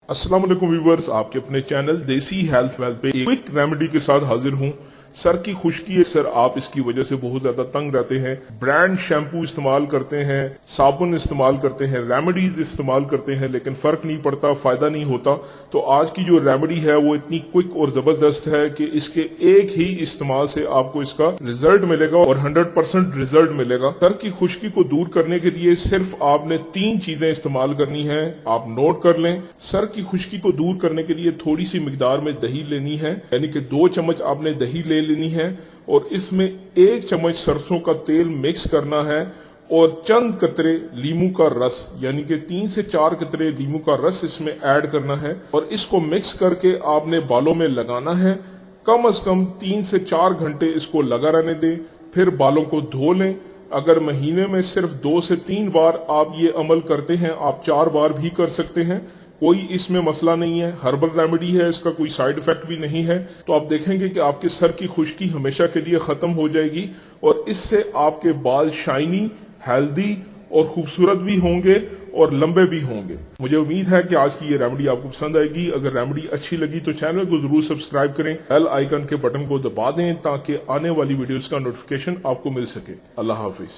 अस्सलाम वालेकुम व्यूअर्स, आपके अपने चैनल देसी हेल्थ वेल्थ पे एक क्विक रेमेडी के साथ हाजिर हूँ। सर की खुश्की है, सर आप इसकी वजह से बहुत ज्यादा तंग रहते हैं, ब्रांड शैम्पू इस्तेमाल करते हैं, साबुन इस्तेमाल करते हैं, रेमेडीज इस्तेमाल करते हैं, लेकिन फर्क नहीं पड़ता, फायदा नहीं होता। तो आज की जो रेमेडी है वो इतनी क्विक और जबरदस्त है कि इसके एक ही इस्तेमाल से आपको इसका रिजल्ट मिलेगा और 100% रिजल्ट मिलेगा। सर की खुश्की को दूर करने के लिए सिर्फ आपने 3 चीजें इस्तेमाल करनी है, आप नोट कर लें। सर की खुश्की को दूर करने के लिए थोड़ी सी मिकदार में दही लेनी है, यानी कि 2 चम्मच आपने दही लेनी है और इसमें 1 चम्मच सरसों का तेल मिक्स करना है और चंद कतरे लीमू का रस, यानी कि 3 से 4 कतरे लीमू का रस इसमें ऐड करना है और इसको मिक्स करके आपने बालों में लगाना है। कम से कम 3 से 4 घंटे इसको लगा रहने दें, फिर बालों को धो लें। अगर महीने में सिर्फ 2 से 3 बार आप ये अमल करते हैं, आप 4 बार भी कर सकते हैं, कोई इसमें मसला नहीं है। हर्बल रेमेडी है, इसका कोई साइड इफेक्ट भी नहीं है। तो आप देखेंगे कि आपके सर की खुश्की हमेशा के लिए खत्म हो जाएगी और इससे आपके बाल शाइनी, हेल्दी और खूबसूरत भी होंगे और लंबे भी होंगे। मुझे उम्मीद है कि आज की ये रेमेडी आपको पसंद आएगी। अगर रेमेडी अच्छी लगी तो चैनल को जरूर सब्सक्राइब करें, बेल आइकन के बटन को दबा दें ताकि आने वाली वीडियोस का नोटिफिकेशन आपको मिल सके। अल्लाह हाफिज।